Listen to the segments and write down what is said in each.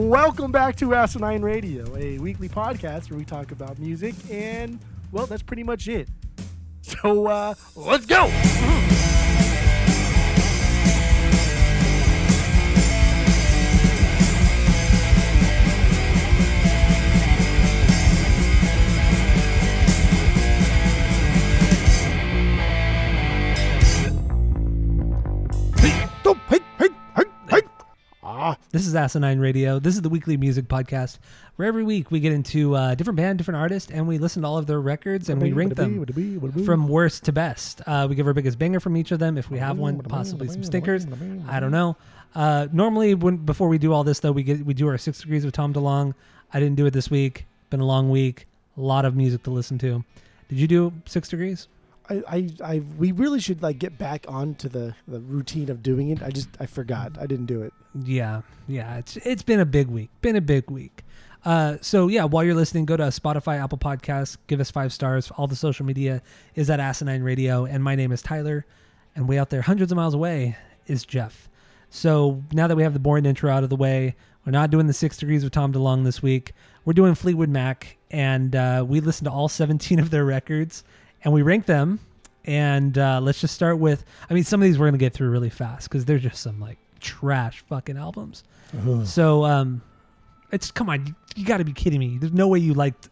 Welcome back to Asinine Radio, a weekly podcast where we talk about music, and, well, that's pretty much it. So, let's go! This is Asinine Radio. This is the weekly music podcast where every week we get into a different band, different artist, and we listen to all of their records and we rank them from worst to best. We give our biggest banger from each of them if we have one, possibly some stinkers. I don't know. Normally, before we do all this, though, we do our 6 Degrees with Tom DeLonge. I didn't do it this week. Been a long week. A lot of music to listen to. Did you do 6 Degrees? We really should get back onto the routine of doing it. I forgot. I didn't do it. Yeah. It's been a big week. So yeah, while you're listening, go to Spotify, Apple Podcasts, give us 5 stars. All the social media is at Asinine Radio, and my name is Tyler. And way out there, hundreds of miles away, is Jeff. So now that we have the boring intro out of the way, we're not doing the 6 Degrees with Tom DeLonge this week. We're doing Fleetwood Mac, and we listened to all 17 of their records. And we rank them, and let's just start with, some of these we're going to get through really fast because they're just some trash fucking albums. Uh-huh. So come on, you got to be kidding me. There's no way you liked,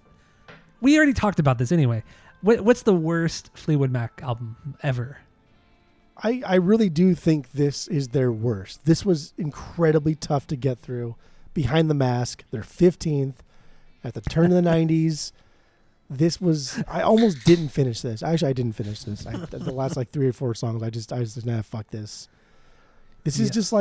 we already talked about this anyway. What's the worst Fleetwood Mac album ever? I really do think this is their worst. This was incredibly tough to get through. Behind the Mask, they're 15th at the turn of the 90s. This was, I almost didn't finish this. Actually, I didn't finish this. The last 3 or 4 songs, I just nah, fuck this. This is just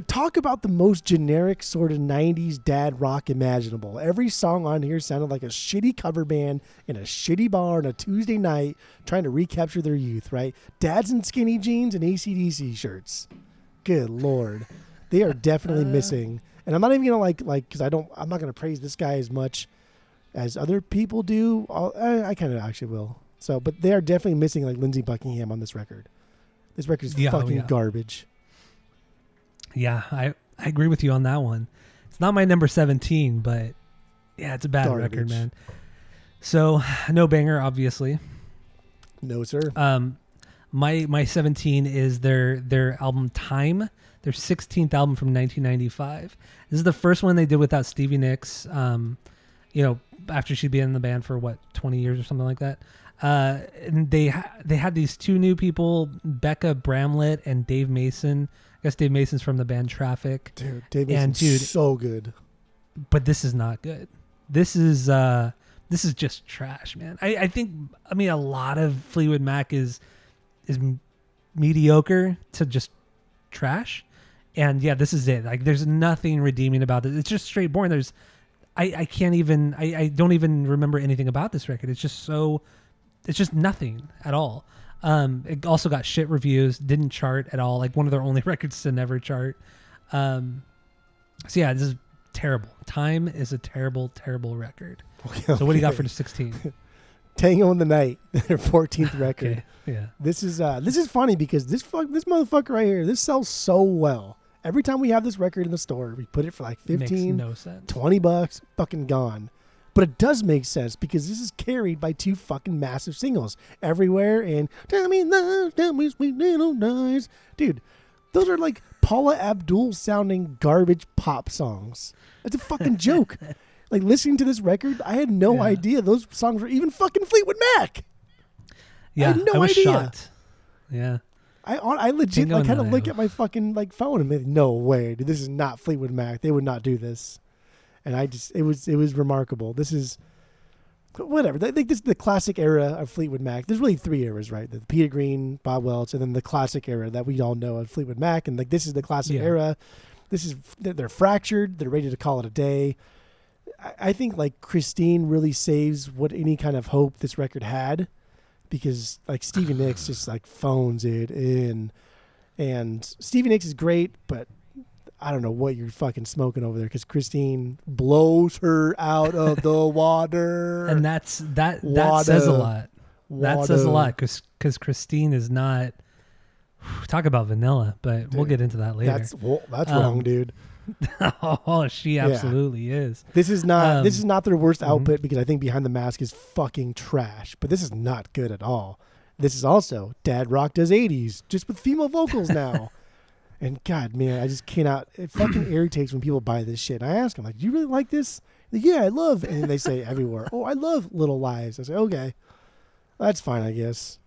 talk about the most generic sort of 90s dad rock imaginable. Every song on here sounded like a shitty cover band in a shitty bar on a Tuesday night trying to recapture their youth, right? Dads in skinny jeans and AC/DC shirts. Good Lord. They are definitely missing. And I'm not even going to because I'm not going to praise this guy as much as other people do. I kind of actually will. So, but they are definitely missing Lindsey Buckingham on this record. This record is fucking garbage. Yeah, I agree with you on that one. It's not my number 17, but yeah, it's a bad record, man. So, no banger, obviously. No, sir. My 17 is their album Time, their 16th album from 1995. This is the first one they did without Stevie Nicks. After she'd been in the band for 20 years or something like that. And they had these 2 new people, Becca Bramlett and Dave Mason. I guess Dave Mason's from the band Traffic. Dude, Dave Mason's so good. But this is not good. This is just trash, man. I think a lot of Fleetwood Mac is mediocre to just trash. And yeah, this is it. There's nothing redeeming about it. It's just straight boring. I don't even remember anything about this record. It's just nothing at all. It also got shit reviews, didn't chart at all. One of their only records to never chart. So yeah, this is terrible. Time is a terrible, terrible record. Okay. So what do you got for the 16? Tango in the Night, their 14th record. Okay. Yeah. This is funny because this motherfucker right here, this sells so well. Every time we have this record in the store, we put it for 15, no sense. $20, fucking gone. But it does make sense because this is carried by 2 fucking massive singles, Everywhere and Tell Me Love, Tell Me Sweet Little Lies. Dude, those are Paula Abdul sounding garbage pop songs. That's a fucking joke. Listening to this record, I had no idea those songs were even fucking Fleetwood Mac. Yeah, I had no was idea. Shocked. Yeah. I legit kind of look at my fucking phone and be no way, dude, this is not Fleetwood Mac. They would not do this. And it was remarkable. This is whatever. I think this is the classic era of Fleetwood Mac. There's really 3 eras, right? The Peter Green, Bob Welch, and then the classic era that we all know of Fleetwood Mac. And this is the classic era. They're fractured. They're ready to call it a day. I think Christine really saves what any kind of hope this record had. Because Stevie Nicks just phones it in, and Stevie Nicks is great, but I don't know what you're fucking smoking over there because Christine blows her out of the water, and that says a lot. That says a lot because Christine is not talk about vanilla, but dude, we'll get into that later. That's wrong, dude. Oh, she absolutely is. This is not their worst output, because I think Behind the Mask is fucking trash, but this is not good at all. This is also Dad Rock does 80s, just with female vocals now. And God, man, I just cannot. It fucking irritates when people buy this shit. And I ask them, like, do you really like this? Like, yeah, I love. And then they say everywhere, oh, I love Little Lies. I say, okay, that's fine, I guess.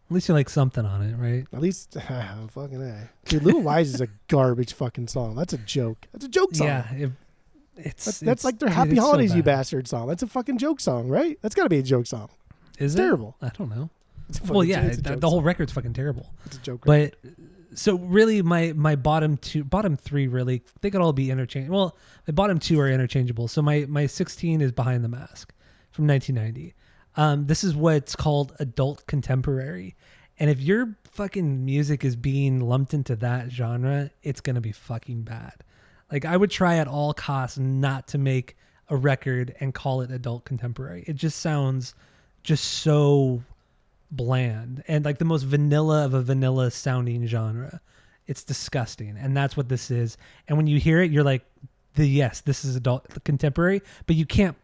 At least you like something on it, right? At least, fucking A. Dude, Little Lies is a garbage fucking song. That's a joke. That's a joke song. Yeah, that's like their Happy Holidays, You Bastard song. That's a fucking joke song, right? That's got to be a joke song. Is it's it? Terrible. I don't know. Well, yeah, the whole record's fucking terrible. It's a joke. But so really, my bottom three really, they could all be interchangeable. Well, my bottom two are interchangeable. So my 16 is Behind the Mask from 1990. This is what's called adult contemporary. And if your fucking music is being lumped into that genre, it's going to be fucking bad. Like, I would try at all costs not to make a record and call it adult contemporary. It just sounds just so bland and like the most vanilla of a vanilla sounding genre. It's disgusting. And that's what this is. And when you hear it, you're like, yes, this is adult contemporary, but you can't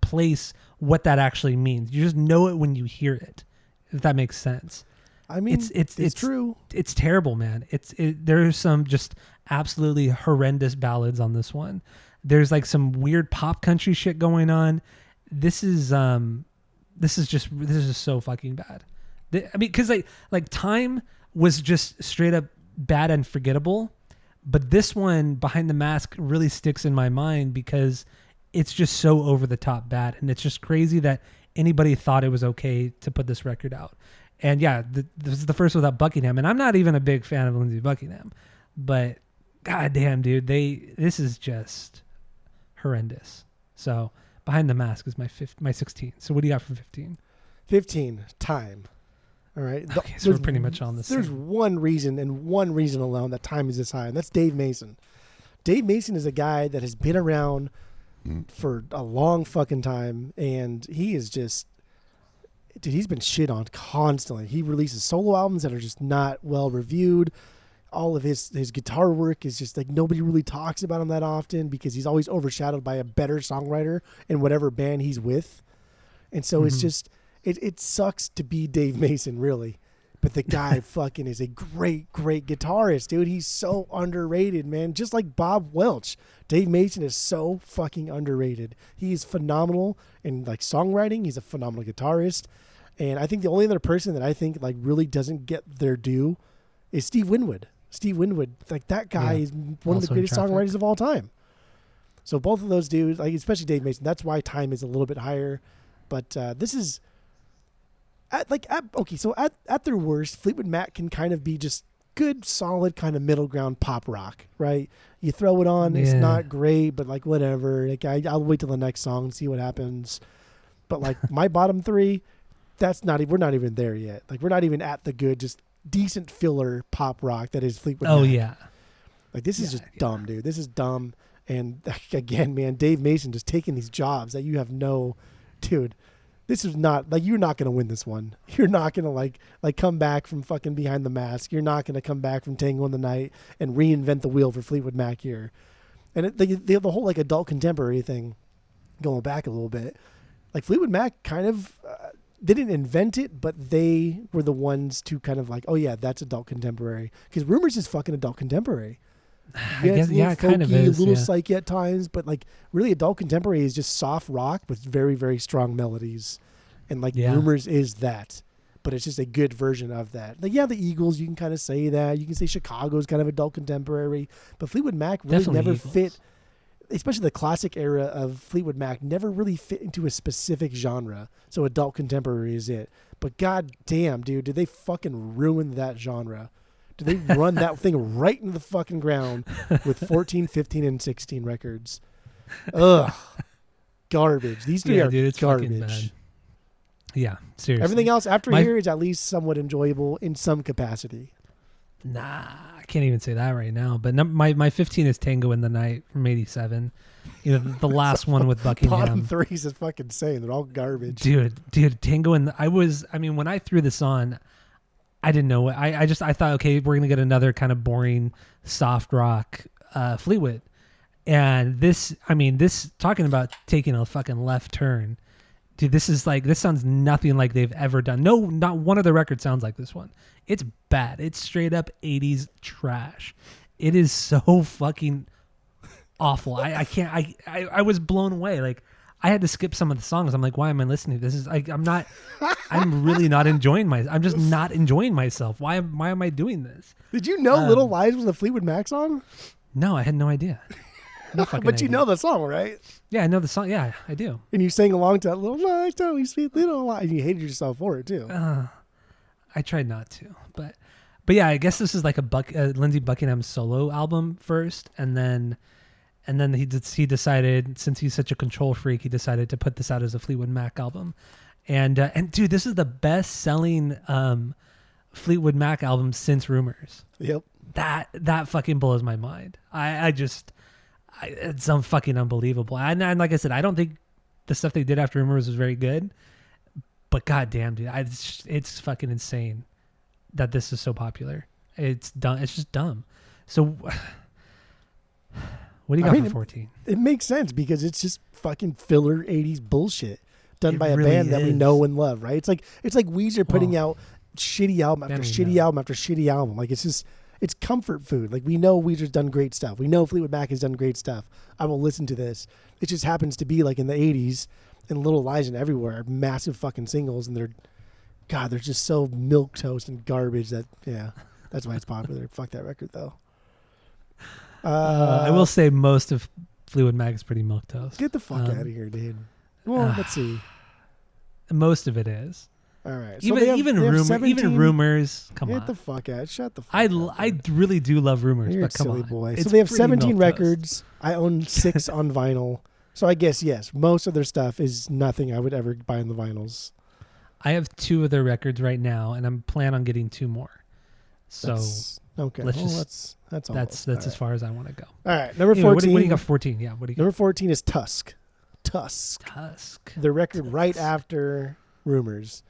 place what that actually means. You just know it when you hear it, if that makes sense. I mean, it's true. It's terrible, man. There's some just absolutely horrendous ballads on this one. There's like some weird pop country shit going on. This is just so fucking bad. I mean, because like Time was just straight up bad and forgettable, but this one, Behind the Mask, really sticks in my mind because it's just so over the top bad, and it's just crazy that anybody thought it was okay to put this record out. And yeah, this is the first without Buckingham, and I'm not even a big fan of Lindsey Buckingham, but goddamn, dude, this is just horrendous. So Behind the Mask is my 16. So what do you got for 15? 15, Time. All right. Okay, so we're pretty much on the same. There's one reason alone that Time is this high, and that's Dave Mason. Dave Mason is a guy that has been around for a long fucking time, and he is just, dude, he's been shit on constantly. He releases solo albums that are just not well reviewed. All of his guitar work is just like, nobody really talks about him that often because he's always overshadowed by a better songwriter in whatever band he's with. And so it's just, it sucks to be Dave Mason, really. But the guy fucking is a great, great guitarist, dude. He's so underrated, man. Just like Bob Welch. Dave Mason is so fucking underrated. He is phenomenal in like songwriting. He's a phenomenal guitarist. And I think the only other person that I think like really doesn't get their due is Steve Winwood. Steve Winwood, like that guy is one of the greatest songwriters of all time. So both of those dudes, like especially Dave Mason, that's why Time is a little bit higher. But this is at their worst, Fleetwood Mac can kind of be just good, solid kind of middle ground pop rock, right? You throw it on, it's not great, but like whatever. Like I'll wait till the next song and see what happens. But like my bottom three, we're not even there yet. Like we're not even at the good, just decent filler pop rock that is Fleetwood Mac. Oh yeah. Like this is just dumb, dude. This is dumb. And again, man, Dave Mason just taking these jobs that you have dude, this is not like, you're not going to win this one. You're not going to like come back from fucking Behind the Mask. You're not going to come back from Tango in the Night and reinvent the wheel for Fleetwood Mac here. And they have the whole like adult contemporary thing going back a little bit. Like Fleetwood Mac kind of, they didn't invent it, but they were the ones to kind of like, oh yeah, that's adult contemporary. Because Rumors is fucking adult contemporary. I guess, it kind of is. A little psyche at times, but like really adult contemporary is just soft rock with very, very strong melodies. And like Rumors is that, but it's just a good version of that. Like, yeah, the Eagles, you can kind of say that. You can say Chicago's kind of adult contemporary, but Fleetwood Mac really never fit, especially the classic era of Fleetwood Mac, never really fit into a specific genre. So adult contemporary is it. But god damn, dude, did they fucking ruin that genre? Did they run that thing right into the fucking ground with 14, 15, and 16 records? Ugh. Garbage. These three are garbage. Yeah, seriously. Everything else after here is at least somewhat enjoyable in some capacity. Nah, I can't even say that right now. But my 15 is Tango in the Night from 87. You know, the last one with Buckingham. Bottom three is just fucking insane. They're all garbage. Dude, Tango when I threw this on, I didn't know. I thought, okay, we're gonna get another kind of boring soft rock Fleetwood, and this talking about taking a fucking left turn, dude. This sounds nothing like they've ever done. No, not one of the records sounds like this one. It's bad. It's straight up 80s trash. It is so fucking awful. I can't. I was blown away. Like, I had to skip some of the songs. I'm like, why am I listening? This is I'm really not enjoying I'm just not enjoying myself. Why am I doing this? Did you know Little Lies was a Fleetwood Mac song? No, I had no idea. No fucking But idea. you know the song, right? Yeah, I know the song. Yeah, I do. And you sang along to that Little Lies, tell me sweet little lies. And you hated yourself for it too. I tried not to, but yeah, I guess this is like a Lindsey Buckingham solo album first, and then he decided, since he's such a control freak, he decided to put this out as a Fleetwood Mac album, and dude, this is the best selling Fleetwood Mac album since Rumors. Yep. That fucking blows my mind. It's fucking unbelievable. And like I said, I don't think the stuff they did after Rumors was very good. But goddamn, dude, it's fucking insane that this is so popular. It's dumb. It's just dumb. So, what do you got for 14? It makes sense because it's just fucking filler 80s bullshit done by a really band that we is. know and love, right? It's like Weezer putting out shitty album after shitty album after shitty album. Like, it's comfort food. Like, we know Weezer's done great stuff. We know Fleetwood Mac has done great stuff. I will listen to this. It just happens to be like in the 80s. And Little Lies and Everywhere are massive fucking singles, and they're just so milquetoast and garbage that, yeah, that's why it's popular. Fuck that record though. I will say most of Fleetwood Mac is pretty milquetoast. Get the fuck out of here, dude. Well, let's see. Most of it is. All right. So even Rumors. Come on. Get the fuck out. Shut the fuck up. I really do love Rumors, You're but come silly on. boy. It's So they have pretty 17 milquetoast. records. I own 6 on vinyl. So I guess, yes, most of their stuff is nothing I would ever buy on the vinyls. I have 2 of their records right now, and I'm planning on getting 2 more. So okay. That's as far as I want to go. All right, number 14. What do you got? 14. Yeah. What do you got? Number 14 is Tusk. The record right after Rumors.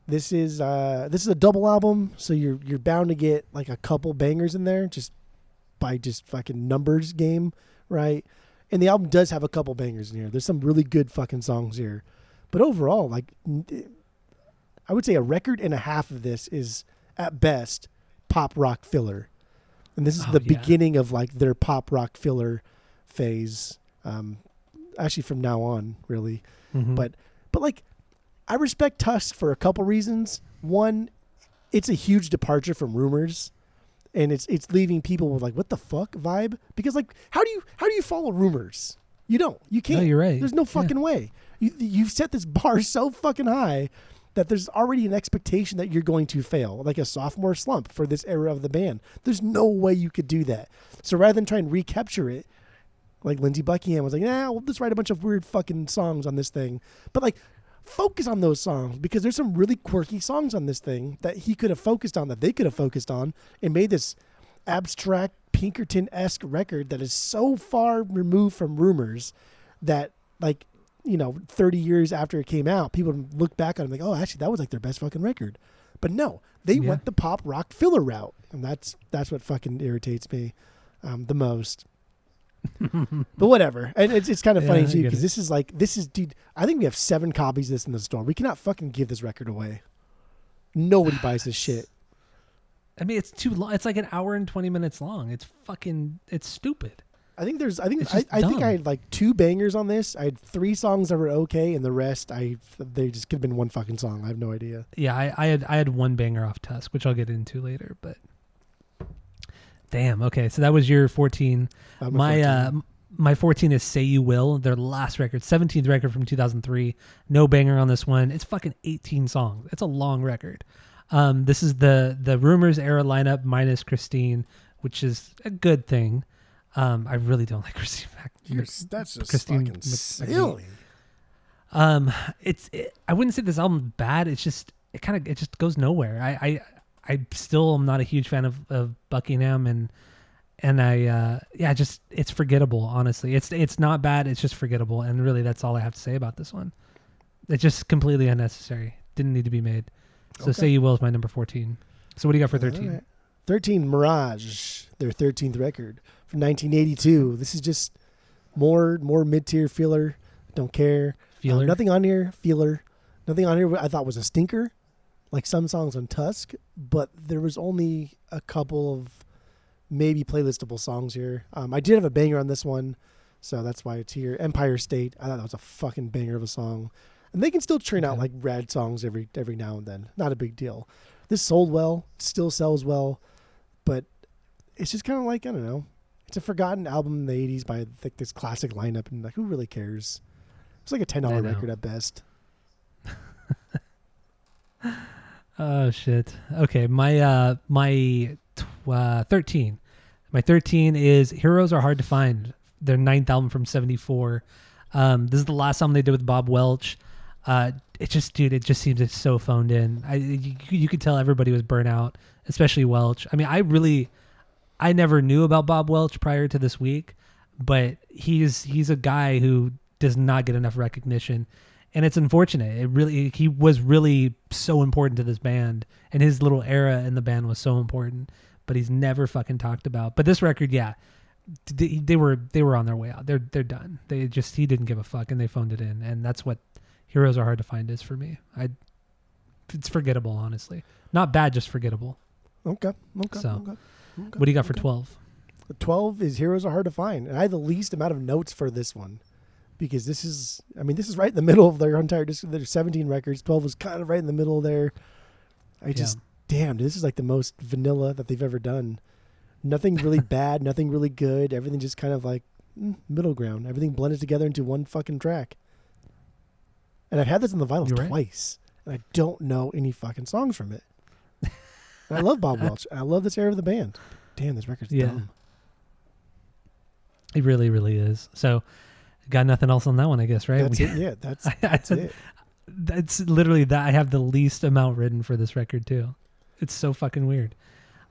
This is a double album, so you're bound to get like a couple bangers in there just by fucking numbers game, right? And the album does have a couple bangers in here. There's some really good fucking songs here. But overall, like, I would say a record and a half of this is, at best, pop rock filler. And this is the beginning of, like, their pop rock filler phase. Actually, from now on, really. Mm-hmm. But, like, I respect Tusk for a couple reasons. One, it's a huge departure from Rumors. And it's leaving people with like, what the fuck vibe? Because like, how do you follow Rumors? You don't. You can't. No, you're right. There's no fucking way. You've set this bar so fucking high that there's already an expectation that you're going to fail, like a sophomore slump for this era of the band. There's no way you could do that. So rather than try and recapture it, like Lindsey Buckingham was like, we'll just write a bunch of weird fucking songs on this thing. But like, focus on those songs because there's some really quirky songs on this thing that he could have focused on, that they could have focused on, and made this abstract Pinkerton-esque record that is so far removed from Rumors that, like, 30 years after it came out, people look back on it like, oh, actually, that was like their best fucking record. But no, they went the pop rock filler route, and that's what fucking irritates me the most. But whatever. And it's kind of funny too, because this is dude, I think we have 7 copies of this in the store. We cannot fucking give this record away. Nobody buys this shit. I mean, it's too long. It's like an hour and 20 minutes long. It's stupid. I think I had like 2 bangers on this. I had 3 songs that were okay, and the rest they just could have been one fucking song. I have no idea. Yeah, I had 1 banger off Tusk, which I'll get into later, but damn. Okay, so that was your 14. My 14 is Say You Will, their last record, 17th record from 2003. No banger on this one. It's fucking 18 songs. It's a long record. This is the Rumors era lineup minus Christine, which is a good thing. I really don't like Christine Mac. That's just Christine fucking silly. I wouldn't say this album's bad. It's just it just goes nowhere. I still am not a huge fan of Buckingham, and it's forgettable. Honestly, it's not bad. It's just forgettable, and really, that's all I have to say about this one. It's just completely unnecessary. Didn't need to be made. So Say You Will is my number 14. So what do you got for 13? Right. 13, Mirage, their 13th record from 1982. This is just more mid-tier filler. Don't care. Feeler? Nothing on here. Feeler. Nothing on here I thought was a stinker, like some songs on Tusk, but there was only a couple of maybe playlistable songs here. I did have a banger on this one, so that's why it's here. Empire State. I thought that was a fucking banger of a song. And they can still churn out like rad songs every now and then. Not a big deal. This sold well, still sells well, but it's just kind of like, I don't know. It's a forgotten album in the 80s by like this classic lineup, and like, who really cares? It's like a $10 record at best. Oh shit. Okay, my 13. My 13 is Heroes Are Hard to Find. Their 9th album from 74. This is the last album they did with Bob Welch. It just seems it's so phoned in. You could tell everybody was burnt out, especially Welch. I mean, I never knew about Bob Welch prior to this week, but he's a guy who does not get enough recognition, and it's unfortunate. He was really so important to this band, and his little era in the band was so important, but he's never fucking talked about. But this record, yeah, they were on their way out. They're done. He didn't give a fuck, and they phoned it in, and that's what Heroes Are Hard to Find is for me. It's forgettable, honestly. Not bad, just forgettable. Okay. What do you got for 12? 12 is Heroes Are Hard to Find, and I had the least amount of notes for this one because this is right in the middle of their entire disc. There's 17 records. 12 was kind of right in the middle there. Damn, this is like the most vanilla that they've ever done. Nothing really bad, nothing really good. Everything just kind of like middle ground. Everything blended together into one fucking track. And I've had this on the vinyl twice, and I don't know any fucking songs from it. And I love Bob Welch, and I love this era of the band. Damn, this record's dumb. It really, really is. So, got nothing else on that one, I guess, right? That's it. Yeah, that's it. That's literally that. I have the least amount written for this record too. It's so fucking weird.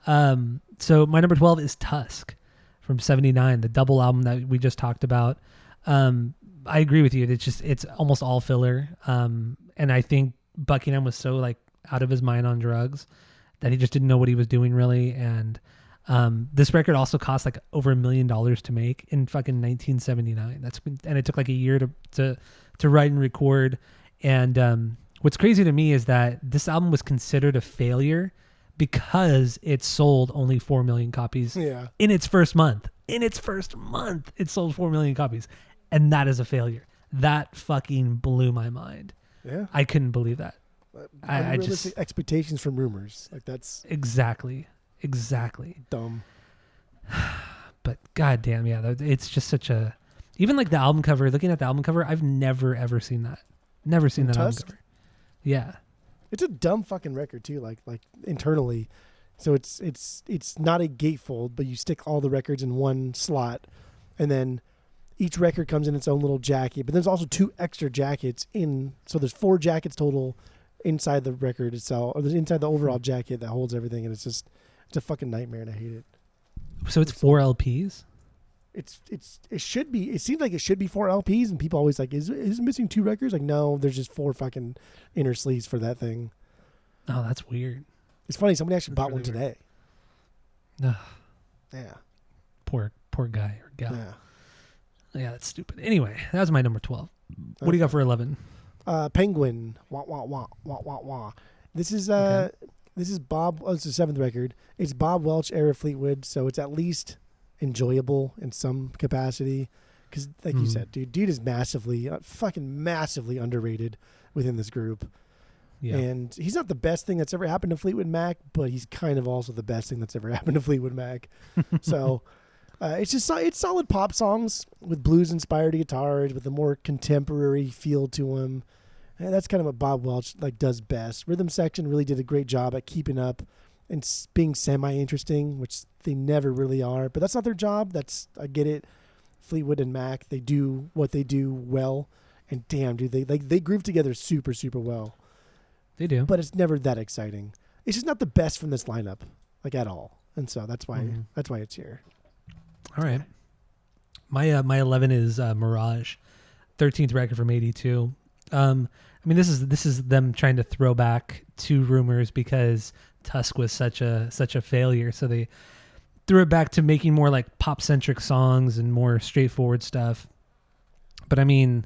So my number 12 is Tusk from 79, the double album that we just talked about. I agree with you. It's almost all filler. And I think Buckingham was so like out of his mind on drugs that he just didn't know what he was doing really. And this record also cost like over $1 million to make in fucking 1979. And it took like a year to write and record. And what's crazy to me is that this album was considered a failure because it sold only 4 million copies in its first month. In its first month, it sold 4 million copies. And that is a failure. That fucking blew my mind. Yeah. I couldn't believe that. I just expectations from rumors. Like that's exactly dumb. But goddamn, yeah, it's just such a, even like the album cover, looking at the album cover, I've never ever seen that. Never seen that album cover. Yeah. It's a dumb fucking record too, like internally. So it's not a gatefold, but you stick all the records in one slot, and then each record comes in its own little jacket. But there's also 2 extra jackets in, so there's 4 jackets total inside the record itself, or inside the overall jacket that holds everything, and it's a fucking nightmare, and I hate it. So it's 4 LPs. It should be. It seems like it should be 4 LPs, and people always like, is it missing 2 records? Like, no, there's just 4 fucking inner sleeves for that thing. Oh, that's weird. It's funny. Somebody actually bought one today. Yeah. Poor guy or gal. Yeah. Yeah, that's stupid. Anyway, that was my number 12. What do you got for 11? Penguin. Wah wah wah wah wah wah. This is Bob. Oh, it's the 7th record. It's Bob Welch era Fleetwood, so it's at least enjoyable in some capacity. Because, like you said, dude is fucking massively underrated within this group. Yeah. And he's not the best thing that's ever happened to Fleetwood Mac, but he's kind of also the best thing that's ever happened to Fleetwood Mac. So it's solid pop songs with blues-inspired guitars with a more contemporary feel to them. And that's kind of what Bob Welch does best. Rhythm section really did a great job at keeping up and being semi-interesting, which they never really are. But that's not their job. I get it. Fleetwood and Mac, they do what they do well. And damn, dude, they groove together super, super well. They do. But it's never that exciting. It's just not the best from this lineup, at all. And so that's why it's here. All right. My 11 is Mirage, 13th record from 82. I mean, this is them trying to throw back to Rumors because Tusk was such a failure, so they threw it back to making more like pop centric songs and more straightforward stuff. But I mean,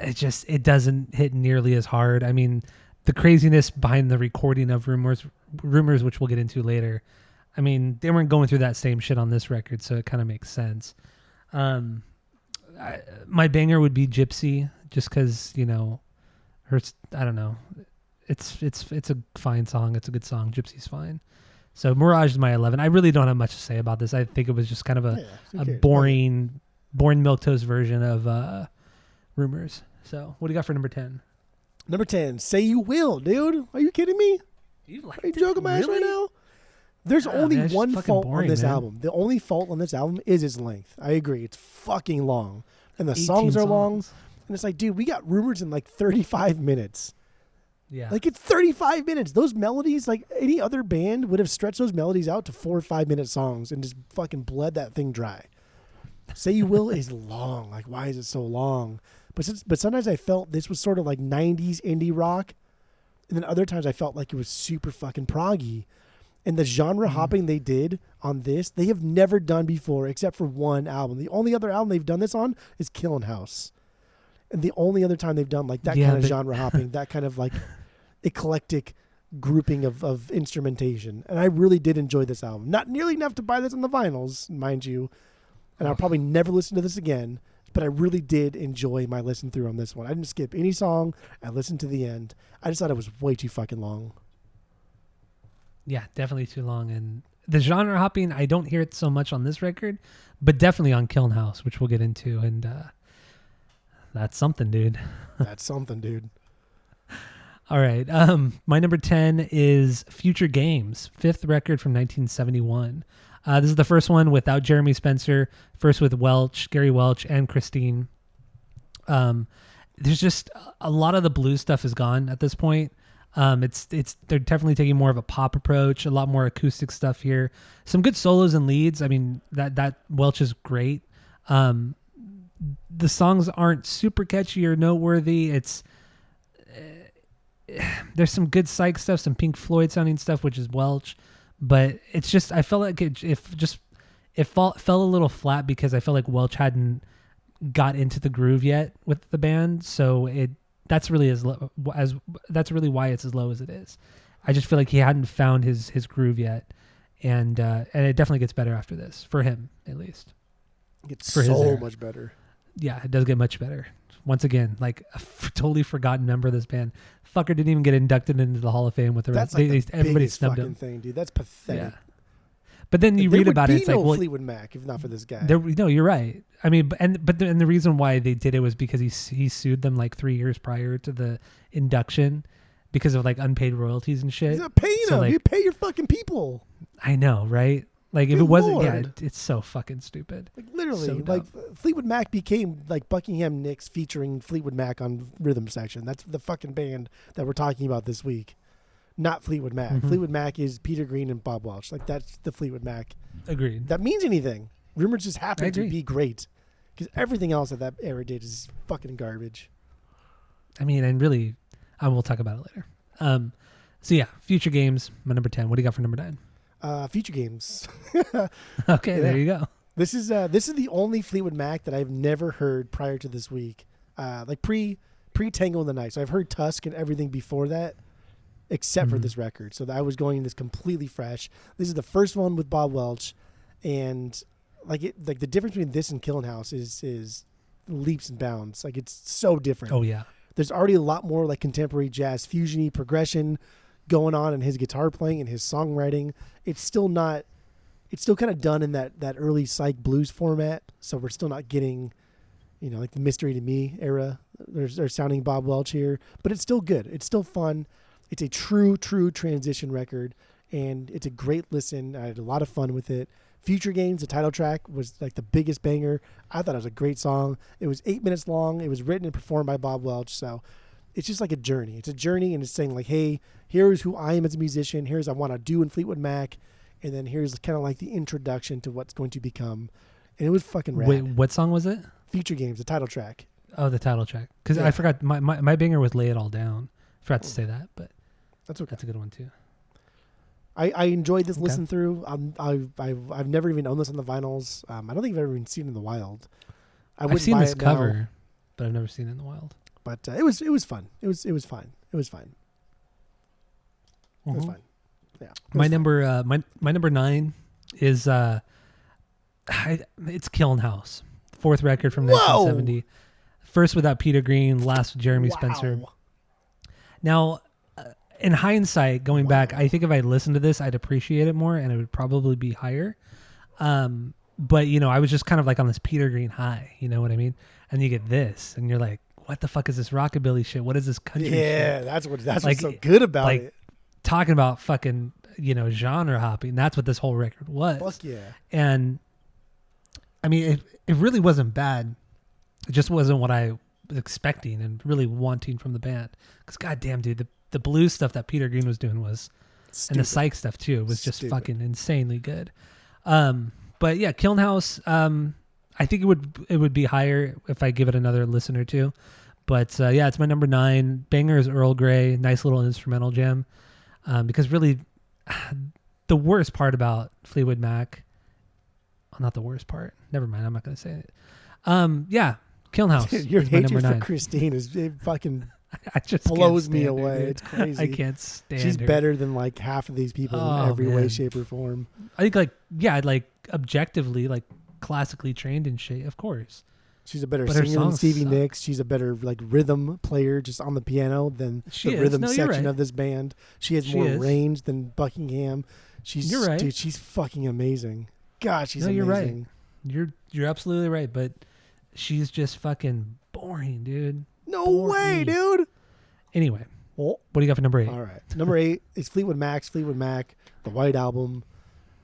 it doesn't hit nearly as hard. I mean, the craziness behind the recording of Rumors, which we'll get into later. I mean, they weren't going through that same shit on this record, so it kind of makes sense. My banger would be Gypsy, just because, you know, I don't know. It's a fine song. It's a good song. Gypsy's fine. So Mirage is my 11. I really don't have much to say about this. I think it was just kind of a boring milquetoast version of Rumors. So what do you got for number 10? Number 10, Say You Will, dude. Are you kidding me? Are you joking my ass right now? There's only one fault on this album. The only fault on this album is its length. I agree. It's fucking long. And the songs are long. And it's like, dude, we got Rumors in like 35 minutes. Yeah. Like, it's 35 minutes. Those melodies, like any other band would have stretched those melodies out to 4 or 5 minute songs and just fucking bled that thing dry. Say You Will is long. Like, why is it so long? But sometimes I felt this was sort of like 90s indie rock. And then other times I felt like it was super fucking proggy. And the genre hopping they did on this, they have never done before except for one album. The only other album they've done this on is Killin' House. And the only other time they've done like that kind of genre hopping, that kind of like eclectic grouping of instrumentation. And I really did enjoy this album. Not nearly enough to buy this on the vinyls, mind you. And I'll probably never listen to this again. But I really did enjoy my listen through on this one. I didn't skip any song. I listened to the end. I just thought it was way too fucking long. Yeah, definitely too long. And the genre hopping, I don't hear it so much on this record, but definitely on Killin' House, which we'll get into. And that's something, dude. That's something, dude. All right. My number 10 is Future Games, fifth record from 1971. This is the first one without Jeremy Spencer, first with Gary Welch, and Christine. There's just a lot of the blues stuff is gone at this point. They're definitely taking more of a pop approach, a lot more acoustic stuff here. Some good solos and leads. I mean, that Welch is great. The songs aren't super catchy or noteworthy. There's some good psych stuff, some Pink Floyd sounding stuff, which is Welch, but it's just, I felt like it fell a little flat because I felt like Welch hadn't got into the groove yet with the band. So that's really that's really why it's as low as it is. I just feel like he hadn't found his groove yet. And it definitely gets better after this, for him at least. It gets so much better. Yeah, it does get much better. Once again, like a totally forgotten member of this band. Fucker didn't even get inducted into the Hall of Fame with the rest. Everybody snubbed him. Thing, dude. That's pathetic. Yeah. But then you read about it, it's like, well, Fleetwood Mac, if not for this guy. No, you're right. I mean, but the reason why they did it was because he sued them like 3 years prior to the induction because of like unpaid royalties and shit. He's not paying them. Like, you pay your fucking people. I know, right? Like if it wasn't, it's so fucking stupid. Like literally, so like Fleetwood Mac became like Buckingham Nicks featuring Fleetwood Mac on Rhythm Section. That's the fucking band that we're talking about this week. Not Fleetwood Mac. Mm-hmm. Fleetwood Mac is Peter Green and Bob Welch. Like that's the Fleetwood Mac. Agreed. That means anything. Rumors just happen to be great because everything else that era did is fucking garbage. I mean, and really, I will talk about it later. So yeah, Future Games, my number 10. What do you got for number 9? Future Games. Okay, yeah. There you go. This is the only Fleetwood Mac that I've never heard prior to this week. Like pre Tango in the Night. So I've heard Tusk and everything before that, except for this record. So I was going this completely fresh. This is the first one with Bob Welch, and like the difference between this and Killin' House is leaps and bounds. Like it's so different. Oh yeah. There's already a lot more like contemporary jazz fusion-y progression going on in his guitar playing and his songwriting. It's still kind of done in that early psych blues format. So we're still not getting, like the Mystery to Me era. They're sounding Bob Welch here, but it's still good. It's still fun. It's a true transition record, and it's a great listen. I had a lot of fun with it. Future Games, the title track, was like the biggest banger. I thought it was a great song. It was 8 minutes long. It was written and performed by Bob Welch. So it's just like a journey. It's a journey, and it's saying like, hey, here's who I am as a musician. Here's what I want to do in Fleetwood Mac. And then here's kind of like the introduction to what's going to become. And it was fucking rad. Wait, what song was it? Future Games, the title track. Oh, the title track. Because I forgot, my banger was Lay It All Down. Forgot to say that, but that's okay. That's a good one too. I enjoyed this Okay. listen through. I've never even owned this on the vinyls. I don't think I've ever even seen it in the wild. I've seen buy this it now, cover, but I've never seen it in the wild. but it was fun. It was fine. It was fine. It was Mhm. fine. Yeah. it My was fine. number my number 9 is it's Kiln House. Fourth record from Whoa! 1970. First without Peter Green, last with Jeremy Spencer. Wow. Now, in hindsight, going back, I think if I listened to this, I'd appreciate it more and it would probably be higher. But, I was just kind of like on this Peter Green high, you know what I mean? And you get this and you're like, what the fuck is this rockabilly shit? What is this country shit? Yeah, that's Like, what's so good about like, it. Talking about fucking, genre hopping. That's what this whole record was. Fuck yeah. And I mean, it really wasn't bad. It just wasn't what I was expecting and really wanting from the band. Because goddamn, dude, the blues stuff that Peter Green was doing was, Stupid. and the psych stuff too, was just Stupid. fucking insanely good. But yeah, Kiln House. I think it would be higher if I give it another listen or two. But yeah, it's my number 9. Banger is Earl Grey. Nice little instrumental jam. Because really, the worst part about Fleetwood Mac. Well, not the worst part. Never mind. I'm not going to say it. Yeah, Kiln House. Dude, your is my number hatred for 9. Christine it fucking I just blows can't me stand her, away. dude. It's crazy. I can't stand She's her. better than like half of these people Oh, in every way, man. shape, or form. I think objectively, classically trained and shit. Of course. She's a better But her singer than songs Stevie suck. Nicks. She's a better rhythm player just on the piano than She the is. rhythm No, you're section right. of this band. She has She more is. range than Buckingham. You're right. Dude, she's fucking amazing. God, she's No, amazing. you're right. You're absolutely right. But she's just fucking boring, dude. No Boring. way, dude. Anyway, Well, what do you got for number 8? all right. Number 8 is Fleetwood Mac, the White Album,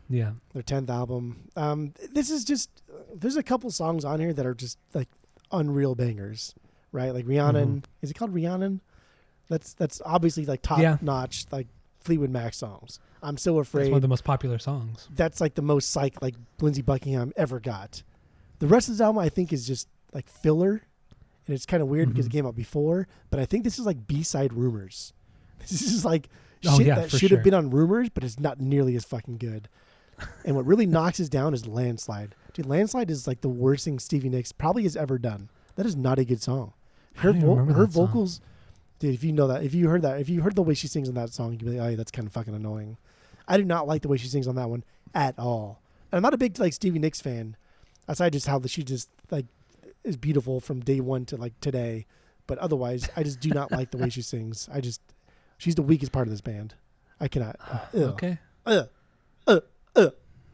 Yeah. their 10th album. This is just, there's a couple songs on here that are just like unreal bangers, right? Like Rhiannon. Is it called Rhiannon? That's obviously like top notch, like Fleetwood Mac songs. I'm So That's Afraid. one of the most popular songs. That's like the most psych like Lindsey Buckingham ever got. The rest of this album I think is just like filler, and it's kind of weird because it came out before. But I think this is like B-side Rumors. This is like shit that for should sure. have been on Rumors, but it's not nearly as fucking good. And what really knocks us down is Landslide. Dude, Landslide is like the worst thing Stevie Nicks probably has ever done. That is not a good song. Her don't even remember her that song. vocals, dude. If you know that, if you heard the way she sings on that song, you'd be like, oh, yeah, that's kind of fucking annoying. I do not like the way she sings on that one at all. And I'm not a big like Stevie Nicks fan, aside just how she just like is beautiful from day one to like today. But otherwise, I just do not like the way she sings. She's the weakest part of this band. I cannot. Okay. Ugh.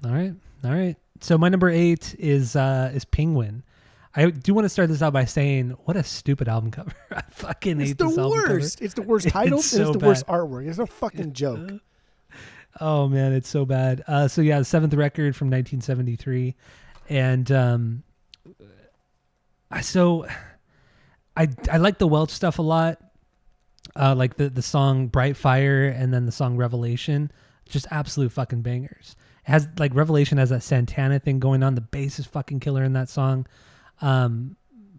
All right. So my number 8 is Penguin. I do want to start this out by saying, what a stupid album cover. I fucking It's hate the this album cover. worst. It's the worst title It's and it's so the worst bad. artwork. It's a fucking joke. Oh man, it's so bad. So yeah, the 7th record from 1973, and I like the Welch stuff a lot. Like the song Bright Fire and then the song Revelation, just absolute fucking bangers. It has like Revelation has that Santana thing going on. The bass is fucking killer in that song.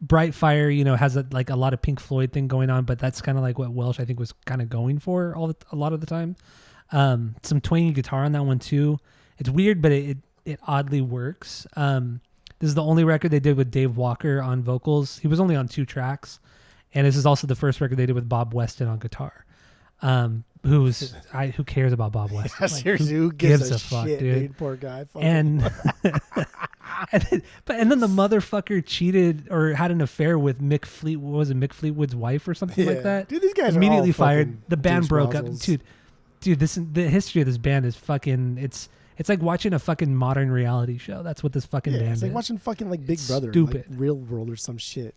Bright Fire, has a lot of Pink Floyd thing going on, but that's kind of like what Welch I think was kind of going for a lot of the time. Some twangy guitar on that one too. It's weird, but it oddly works. This is the only record they did with Dave Walker on vocals. He was only on 2 tracks. And this is also the first record they did with Bob Weston on guitar. Who cares about Bob Weston? Yeah, seriously, who gives a fuck, shit, dude? Poor guy. Fuck And him. and then the motherfucker cheated or had an affair with Mick Fleetwood's wife or something like that. Dude, these guys Immediately are all fired. fucking The band broke up. douche-nozzles. Dude, the history of this band is fucking. It's like watching a fucking modern reality show. That's what this fucking band It's like is. watching fucking like Big It's Brother, stupid. like Real World or some shit.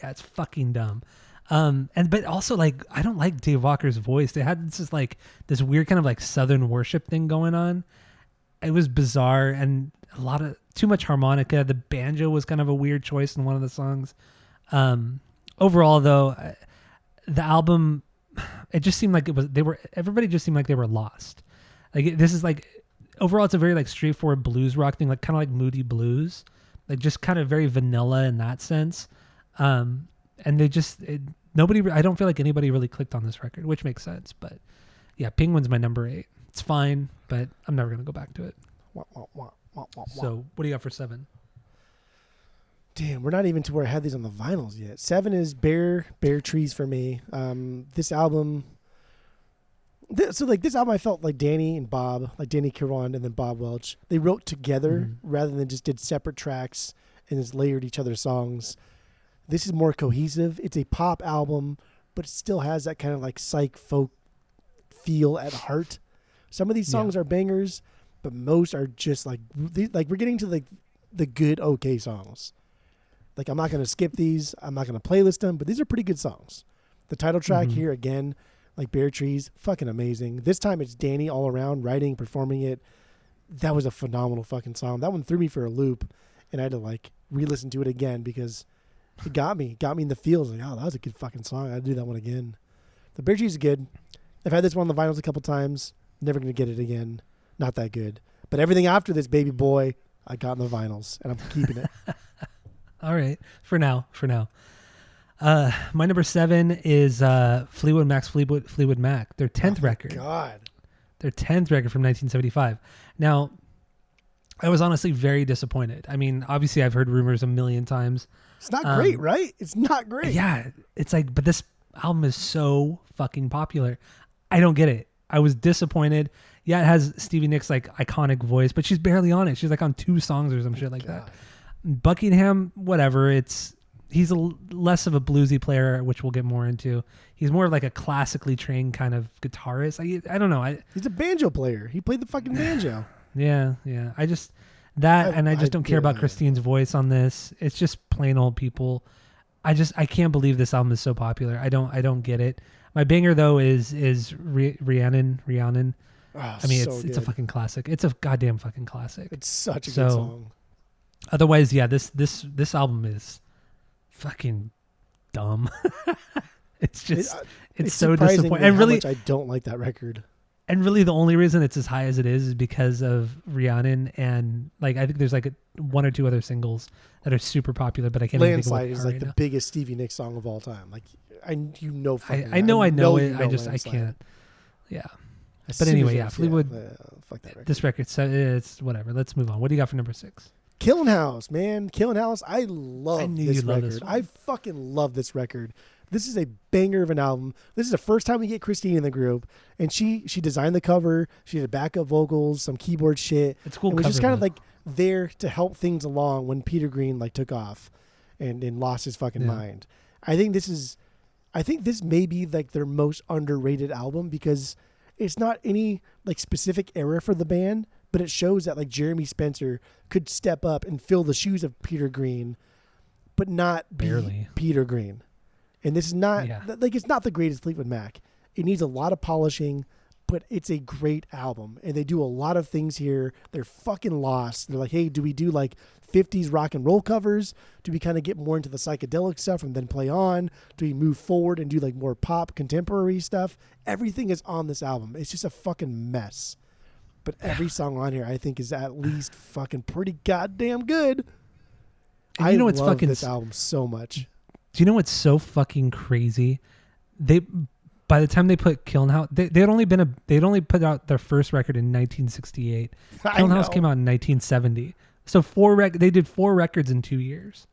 Yeah, it's fucking dumb. But also like I don't like Dave Walker's voice. They had this weird kind of like Southern worship thing going on. It was bizarre and a lot of too much harmonica. The banjo was kind of a weird choice in one of the songs. Overall though, the album, it just seemed like everybody just seemed like they were lost. Like this is like overall it's a very like straightforward blues rock thing, like kind of like Moody Blues, like just kind of very vanilla in that sense. And they just I don't feel like anybody really clicked on this record, which makes sense. But yeah, Penguin's my number 8. It's fine, but I'm never gonna go back to it. Wah, wah, wah, wah, wah, wah. So what do you got for 7? Damn, we're not even to where I had these on the vinyls yet. 7 is Bare Trees for me. This album. This album, I felt like Danny and Bob, like Danny Kiron and then Bob Welch, they wrote together rather than just did separate tracks and just layered each other's songs. This is more cohesive. It's a pop album, but it still has that kind of like psych folk feel at heart. Some of these songs are bangers, but most are just like we're getting to the good okay songs. Like, I'm not going to skip these. I'm not going to playlist them, but these are pretty good songs. The title track here again, like Bare Trees, fucking amazing. This time it's Danny all around, writing, performing it. That was a phenomenal fucking song. That one threw me for a loop, and I had to like re-listen to it again because it got me in the feels. Like, oh, that was a good fucking song. I'd do that one again. The Bare Trees is good. I've had this one on the vinyls a couple times. Never going to get it again. Not that good. But everything after this, Baby Boy, I got in the vinyls, and I'm keeping it. All right. For now. My number 7 is Fleetwood Mac's Fleetwood Mac. Their 10th record. God. Their 10th record from 1975. Now, I was honestly very disappointed. I mean, obviously, I've heard Rumors a million times. It's not great, right? It's not great. Yeah. It's like, but this album is so fucking popular. I don't get it. I was disappointed. Yeah, it has Stevie Nicks' like iconic voice, but she's barely on it. She's like on 2 songs or some shit like that. Buckingham, whatever. He's less of a bluesy player, which we'll get more into. He's more of like a classically trained kind of guitarist. I don't know. He's a banjo player. He played the fucking banjo. Yeah. I just don't care about Christine's voice on this. It's just plain old people. I can't believe this album is so popular. I don't get it. My banger though is Rhiannon. Oh, I mean, it's a fucking classic. It's a goddamn fucking classic. It's such a good song. Otherwise, yeah, this album is fucking dumb. It's so disappointing. And really, how much I don't like that record. And really, the only reason it's as high as it is because of Rhiannon, and like I think there's like 1 or 2 other singles that are super popular, but I can't. Landslide is like the biggest Stevie Nicks song of all time. Like I know it. I can't. Yeah. But anyway, yeah, Fleetwood. Fuck that record. This record, it's whatever. Let's move on. What do you got for number 6? Killing House, man. Killing House. I love this record. One. I fucking love this record. This is a banger of an album. This is the first time we get Christine in the group, and she designed the cover. She did backup vocals, some keyboard shit. It's cool. It was just kind of like there to help things along when Peter Green like took off and lost his fucking mind. I think this may be like their most underrated album because it's not any like specific era for the band, but it shows that like Jeremy Spencer could step up and fill the shoes of Peter Green, but not be Peter Green. And this is not like it's not the greatest Fleetwood Mac. It needs a lot of polishing, but it's a great album. And they do a lot of things here. They're fucking lost. They're like, hey, do we do like 50s rock and roll covers? Do we kind of get more into the psychedelic stuff and then play on? Do we move forward and do like more pop contemporary stuff? Everything is on this album. It's just a fucking mess. But every song on here I think is at least fucking pretty goddamn good. And you know what's love fucking this album so much. Do you know what's so fucking crazy? By the time they put Killing House, they'd only put out their first record in 1968. Killing House came out in 1970. So they did 4 records in 2 years.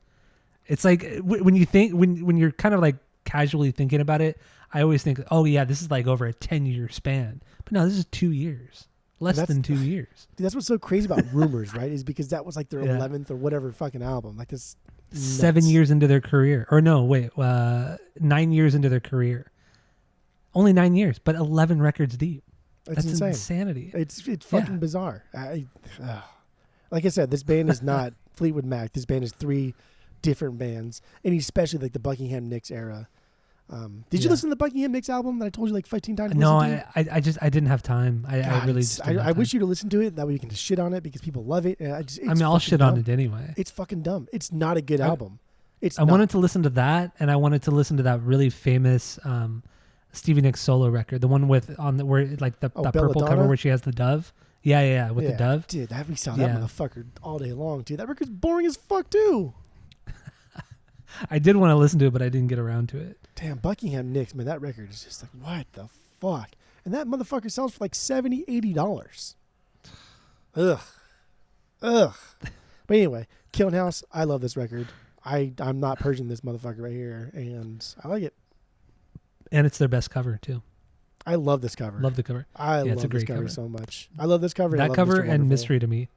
It's like when you think when you're kind of like casually thinking about it, I always think, oh yeah, this is like over a 10-year span. But no, this is 2 years. Less than 2 years. Dude, that's what's so crazy about Rumors, right? Is because that was like their 11th or whatever fucking album. Like this. 7 years into their career. Or no, wait, 9 years into their career. Only 9 years, but 11 records deep. That's insane. Insanity. It's fucking bizarre. Like I said, this band is not Fleetwood Mac. This band is 3 different bands, and especially like the Buckingham Nicks era. Did you listen to the Buckingham Nicks album that I told you like 15 times? No, I didn't have time. I really just I wish you to listen to it. That way you can just shit on it because people love it. I'll shit on it anyway. It's fucking dumb. It's not a good album. I wanted to listen to that, and I wanted to listen to that really famous Stevie Nicks solo record, the one with where like that purple cover where she has the dove. Yeah, with the dove. Dude, we saw that motherfucker all day long, dude. That record's boring as fuck too. I did want to listen to it, but I didn't get around to it. Damn, Buckingham Nicks, man, that record is just like, what the fuck? and that motherfucker sells for like $70, $80. Ugh. But anyway, Killing House, I love this record. I'm not purging this motherfucker right here, and I like it. And it's their best cover too. I love this cover. Love the cover. I love it's a this great cover so much. I love this cover. That I love cover Mr. and Wonderful. Mystery to Me.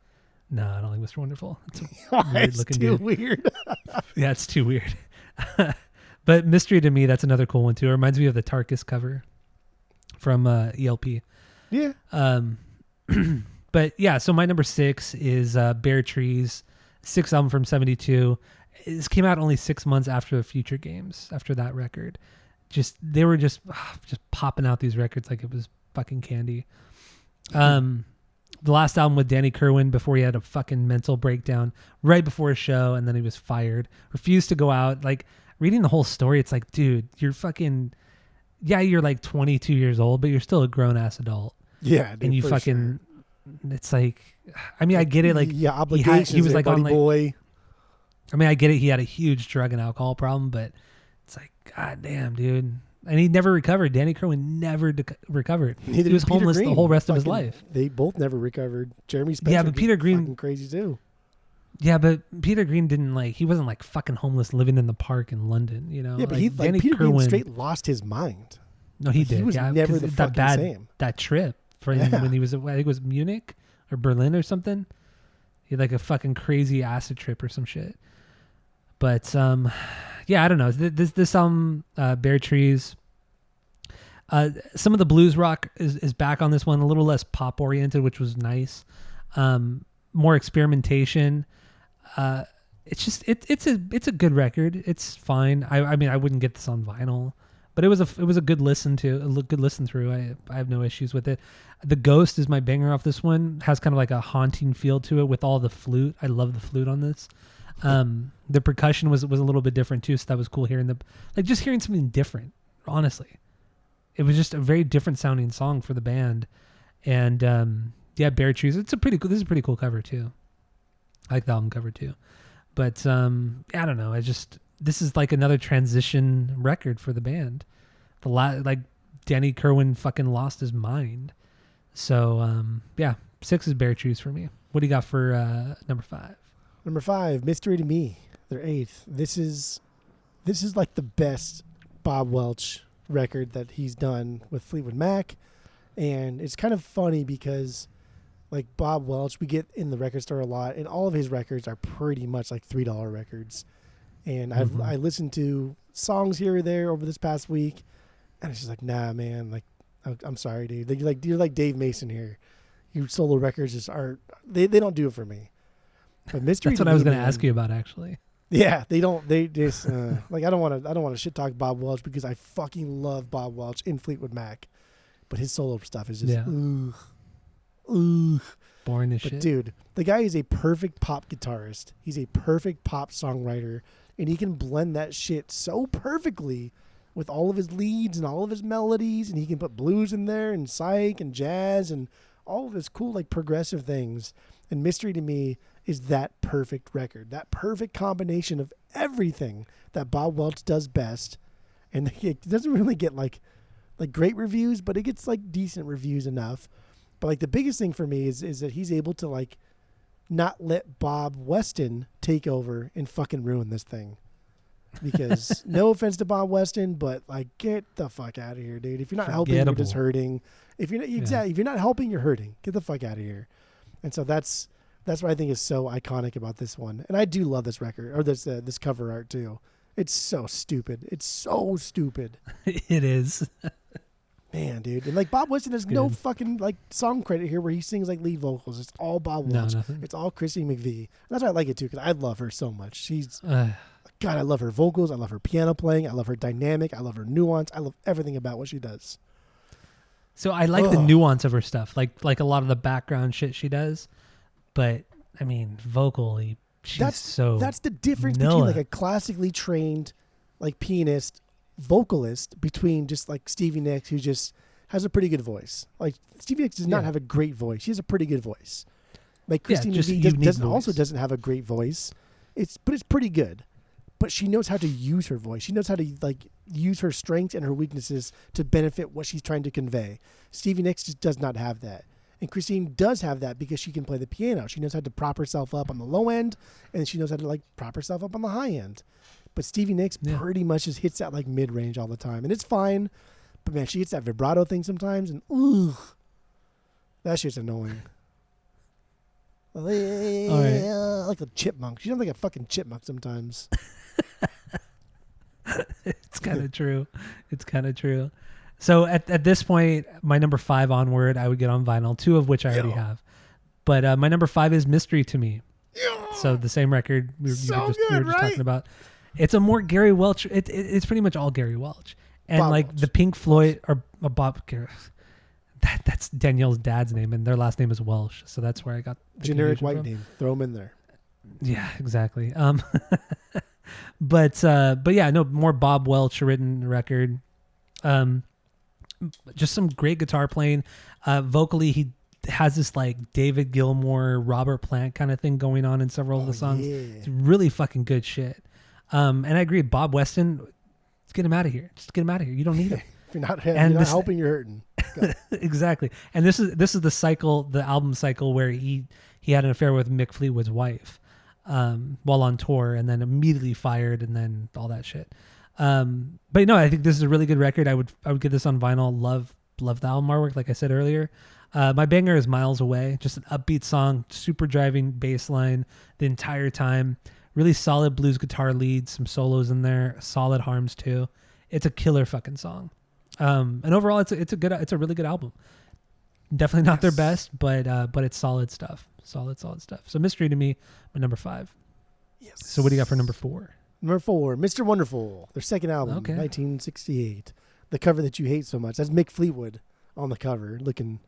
No, I don't like Mr. Wonderful. It's a weird It's looking too dude. weird. Yeah, it's too weird. But Mystery to Me, that's another cool one too. It reminds me of the Tarkus cover from ELP. Yeah. But yeah, so my number 6 is Bare Trees, 6th album from 72. This came out only 6 months after the Future Games, after that record. They were just popping out these records like it was fucking candy. The last album with Danny Kerwin before he had a fucking mental breakdown right before a show, and then he was fired. Refused to go out. Like, reading the whole story, it's like, dude, you're fucking... Yeah, you're like 22 years old, but you're still a grown-ass adult. Yeah, dude, and you fucking... Sure. It's like... I mean, I get it. Like, yeah, obligations. He was like on like... boy. I mean, I get it. He had a huge drug and alcohol problem, but it's like, God damn, dude. And he never recovered. Danny Kerwin never recovered. Neither he was did Peter homeless Green. the whole rest of his life. They both never recovered. Jeremy Spencer. Yeah, but Peter Green fucking crazy too. Yeah, but Peter Green he wasn't like fucking homeless living in the park in London, you know. Yeah, but like, Danny Peter Kerwin, Green straight lost his mind. No, he did. He was never the fucking same. That trip for him when he was, I think it was Munich or Berlin or something. He had like a fucking crazy acid trip or some shit. But yeah, I don't know. This album, Bare Trees. Some of the blues rock is back on this one, a little less pop oriented, which was nice. More experimentation. It's a good record. It's fine. I mean, I wouldn't get this on vinyl, but it was a good listen through. I have no issues with it. The Ghost is my banger off this one. Has kind of like a haunting feel to it with all the flute. I love the flute on this. The percussion was a little bit different too, so that was cool hearing just hearing something different. Honestly, it was just a very different sounding song for the band. And yeah, Bare Trees. This is a pretty cool cover too. I like the album cover too. But I don't know. This is like another transition record for the band. Like Danny Kerwin fucking lost his mind. So yeah, 6 is Bare Trees for me. What do you got for number 5? Number 5, Mystery to Me. Their 8th. This is like the best Bob Welch record that he's done with Fleetwood Mac, and it's kind of funny because like Bob Welch, we get in the record store a lot, and all of his records are pretty much like $3 records. And I listened to songs here or there over this past week, and it's just like, nah, man, like I'm sorry, dude. You're like Dave Mason here. Your solo records just aren't. They don't do it for me. But Mystery. That's what I was going to ask you about, actually. Yeah, they don't. They just like I don't want to shit talk Bob Welch because I fucking love Bob Welch in Fleetwood Mac, but his solo stuff is just boring as shit. But dude, the guy is a perfect pop guitarist. He's a perfect pop songwriter, and he can blend that shit so perfectly with all of his leads and all of his melodies, and he can put blues in there and psych and jazz and all of his cool like progressive things. And Mystery to Me is that perfect record, that perfect combination of everything that Bob Welch does best. And it doesn't really get like great reviews, but it gets like decent reviews enough. But like the biggest thing for me is that he's able to like not let Bob Weston take over and fucking ruin this thing. Because no offense to Bob Weston, but like get the fuck out of here, dude. If you're not helping, you're just hurting. If you're not if you're not helping, you're hurting. Get the fuck out of here. And so that's what I think is so iconic about this one. And I do love this record or this cover art too. It's so stupid. It's so stupid. It is. Man, dude. And like Bob Weston has no fucking like song credit here where he sings like lead vocals. It's all Bob Welch. It's all Chrissy McVie. And that's why I like it too, because I love her so much. She's God, I love her vocals. I love her piano playing. I love her dynamic. I love her nuance. I love everything about what she does. So I like the nuance of her stuff, like a lot of the background shit she does. But I mean, vocally, that's the difference between like a classically trained like pianist vocalist between just like Stevie Nicks, who just has a pretty good voice. Like Stevie Nicks does not have a great voice. She has a pretty good voice. Like Christine McVie also doesn't have a great voice. But it's pretty good. but she knows how to use her voice. She knows how to like use her strengths and her weaknesses to benefit what she's trying to convey. Stevie Nicks just does not have that. And Christine does have that because she can play the piano. She knows how to prop herself up on the low end, and she knows how to like prop herself up on the high end. But Stevie Nicks pretty much just hits that like mid-range all the time. And it's fine. But man, she hits that vibrato thing sometimes, and that shit's annoying. All right. Like a chipmunk. She sounds like a fucking chipmunk sometimes. It's kind of true. It's kind of true. So at this point, my number 5 onward, I would get on vinyl, 2 of which I already have. But my number 5 is Mystery to Me. So the same record we were just talking about. It's a more Gary Welch. It's pretty much all Gary Welch. And Bob like Welch. the Pink Floyd or Bob, that's Danielle's dad's name, and their last name is Welsh. So that's where I got the Generic confusion white from. name. Throw them in there. Yeah, exactly. But yeah, no, more Bob Welch written record. Just some great guitar playing. Vocally, he has this like David Gilmour, Robert Plant kind of thing going on in several of the songs. Yeah. It's really fucking good shit. And I agree, Bob Weston, let's get him out of here. Just get him out of here. You don't need him. If you're not helping, you're hurting. Exactly. And this is the cycle, the album cycle where he had an affair with Mick Fleetwood's wife while on tour, and then immediately fired, and then all that shit. But no, I think this is a really good record. I would get this on vinyl. Love the album artwork, like I said earlier. My banger is Miles Away, just an upbeat song, super driving bass line the entire time. Really solid blues guitar leads, some solos in there, solid harms too. It's a killer fucking song. And overall, it's a really good album. Definitely not their best, but it's solid stuff. Solid stuff. So Mystery to Me, my number 5. Yes. So what do you got for number 4? Number 4, Mr. Wonderful, their second album, Okay. 1968. The cover that you hate so much. That's Mick Fleetwood on the cover, looking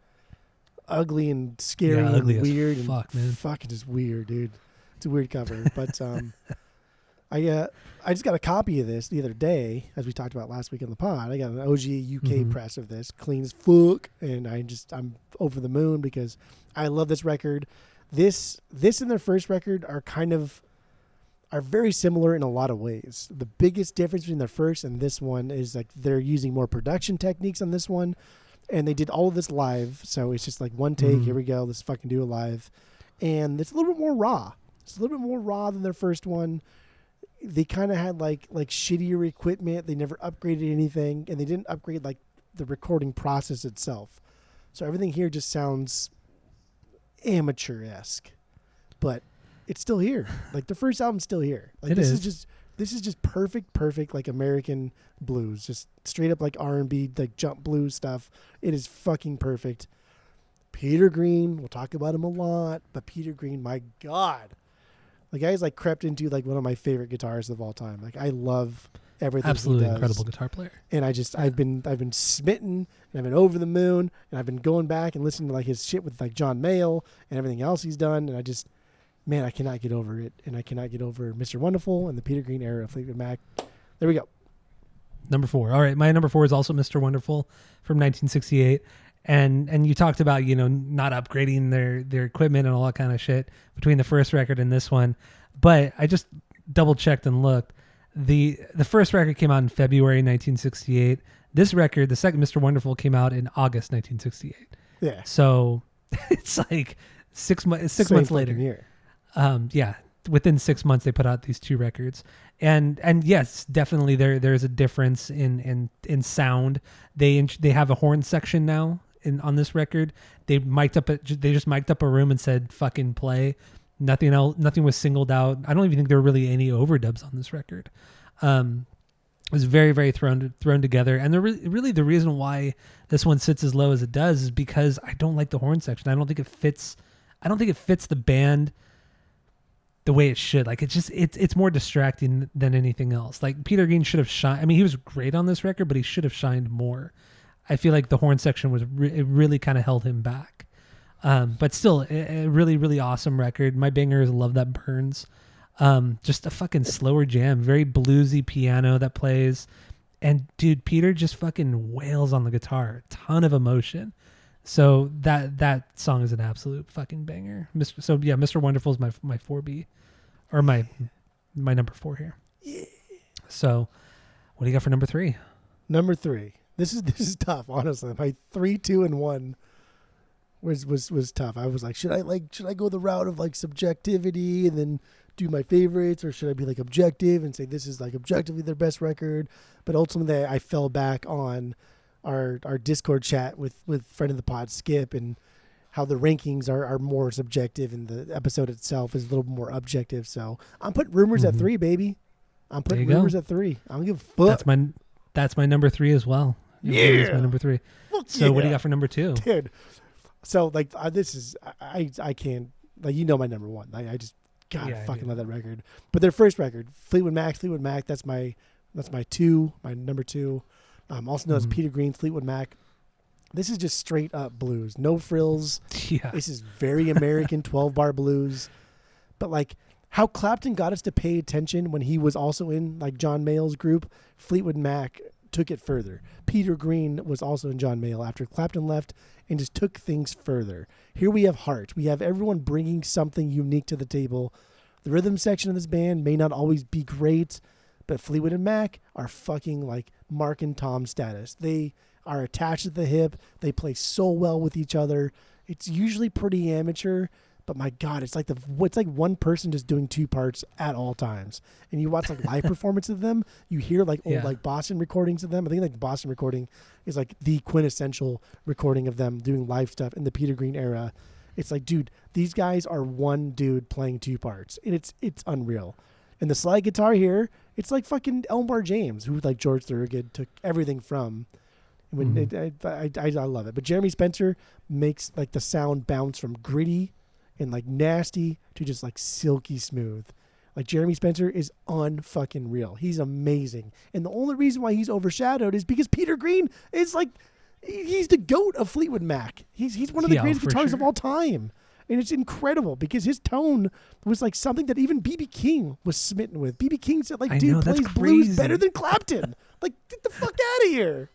ugly and scary ugly and as weird fuck, and man. fucking just weird, dude. It's a weird cover, but I just got a copy of this the other day, as we talked about last week on the pod. I got an OG UK press of this, clean as fuck, and I'm over the moon because I love this record. This and their first record are very similar in a lot of ways. The biggest difference between their first and this one is like they're using more production techniques on this one, and they did all of this live. So it's just like one take. Here we go. Let's fucking do it live, and it's a little bit more raw. It's a little bit more raw than their first one. They kind of had like shittier equipment. They never upgraded anything, and they didn't upgrade like the recording process itself. So everything here just sounds amateur-esque, but it's still here. Like the first album's still here. Like this is just perfect like American blues, just straight up like R&B, like jump blues stuff. It is fucking perfect. Peter Green, we'll talk about him a lot, but Peter Green, my God, the guy's like crept into like one of my favorite guitarists of all time. Like I love everything. Absolutely he does. incredible guitar player. And I've been smitten, and I've been over the moon, and I've been going back and listening to like his shit with like John Mayall and everything else he's done, and I cannot get over it, and I cannot get over Mr. Wonderful and the Peter Green era of Fleetwood Mac. There we go. Number 4. All right, my number 4 is also Mr. Wonderful from 1968. And you talked about, not upgrading their equipment and all that kind of shit between the first record and this one. But I just double checked and looked. The first record came out in February 1968. This record, the second Mr. Wonderful, came out in August 1968. Yeah. So it's like 6 months. 6 months later. Year. Yeah. Within 6 months, they put out these 2 records, and yes, definitely there's a difference in sound. They have a horn section now on this record. They just mic'd up a room and said "fucking play." Nothing else. Nothing was singled out. I don't even think there were really any overdubs on this record. It was very, very thrown together, and really the reason why this one sits as low as it does is because I don't like the horn section. I don't think it fits the band the way it should. Like it's more distracting than anything else. Like Peter Green should have shined. I mean, he was great on this record, but he should have shined more. I feel like the horn section it really kind of held him back. But still a really, really awesome record. My banger is Love That Burns. Just a fucking slower jam, very bluesy piano that plays. And dude, Peter just fucking wails on the guitar, ton of emotion. So that song is an absolute fucking banger. Mr. Wonderful is my 4B, or my number 4 here. Yeah. So, what do you got for number 3? Number 3. This is tough, honestly. My 3, 2, and 1 was tough. I was like, should I go the route of like subjectivity and then do my favorites, or should I be like objective and say this is like objectively their best record? But ultimately, I fell back on our Discord chat with friend of the pod Skip, and how the rankings are more subjective and the episode itself is a little more objective. So I'm putting Rumors at 3, baby. I'm putting Rumors at 3. I don't give a fuck. That's my number 3 as well. Yeah, that's my number 3. So what do you got for number 2, dude? So like this is I can't, like, you know, my number 1. I just fucking love that record. But their first record, Fleetwood Mac. That's my 2, my number 2. Also known as Peter Green, Fleetwood Mac. This is just straight up blues, no frills. Yeah, this is very American 12-bar blues. But like how Clapton got us to pay attention when he was also in like John Mayall's group, Fleetwood Mac took it further. Peter Green was also in John Mayall after Clapton left and just took things further. Here we have heart. We have everyone bringing something unique to the table. The rhythm section of this band may not always be great, but Fleetwood and Mac are fucking like Mark and Tom status. They are attached at the hip. They play so well with each other. It's usually pretty amateur, but my God, it's like one person just doing 2 parts at all times. And you watch like live performances of them, you hear like old like Boston recordings of them. I think like the Boston recording is like the quintessential recording of them doing live stuff in the Peter Green era. It's like, dude, these guys are one dude playing 2 parts, and it's unreal. And the slide guitar here, it's like fucking Elmore James, who like George Thorogood took everything from. When I love it. But Jeremy Spencer makes like the sound bounce from gritty and like nasty to just like silky smooth. Like Jeremy Spencer is unfucking real. He's amazing. And the only reason why he's overshadowed is because Peter Green is like, he's the GOAT of Fleetwood Mac. He's one of the greatest guitarists of all time. And it's incredible because his tone was like something that even B.B. King was smitten with. B.B. King said like, dude plays blues better than Clapton. Like, get the fuck out of here.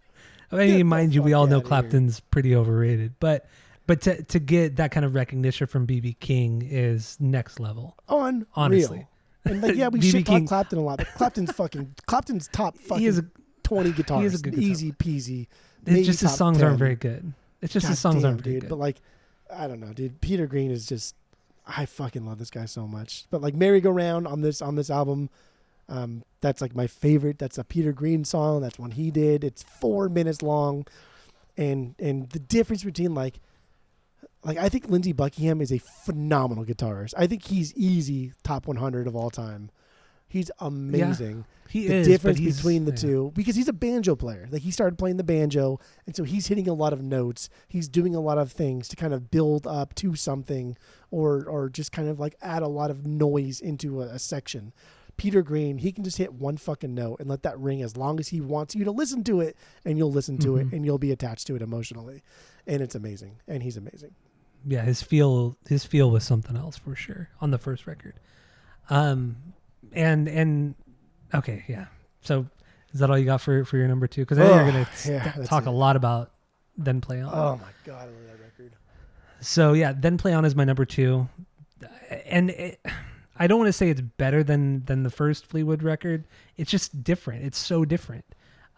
I mean, mind you, we all know Clapton's pretty overrated, but to get that kind of recognition from B.B. King is next level. Honestly. And like, yeah, we shit talk Clapton a lot, but Clapton's top fucking 20 guitars. He is a good easy peasy. It's just his songs aren't very good. It's just his songs aren't very good. But like, I don't know, dude. Peter Green is just, I fucking love this guy so much. But like Merry-Go-Round on this album, that's like my favorite. That's a Peter Green song. That's one he did. It's 4 minutes long, and the difference between like I think Lindsey Buckingham is a phenomenal guitarist. I think he's easy top 100 of all time. He's amazing. Yeah, he the is. Difference between the two, because he's a banjo player. Like he started playing the banjo, and so he's hitting a lot of notes. He's doing a lot of things to kind of build up to something, or just kind of like add a lot of noise into a section. Peter Green, he can just hit one fucking note and let that ring as long as he wants you to listen to it, and you'll listen to it, and you'll be attached to it emotionally, and it's amazing, and he's amazing. Yeah, his feel was something else for sure on the first record. And okay, yeah. So is that all you got for your number 2? Because I think you're gonna talk a lot about Then Play On. Oh my God, I love that record. So yeah, Then Play On is my number 2, and I don't want to say it's better than the first Fleetwood record. It's just different. It's so different.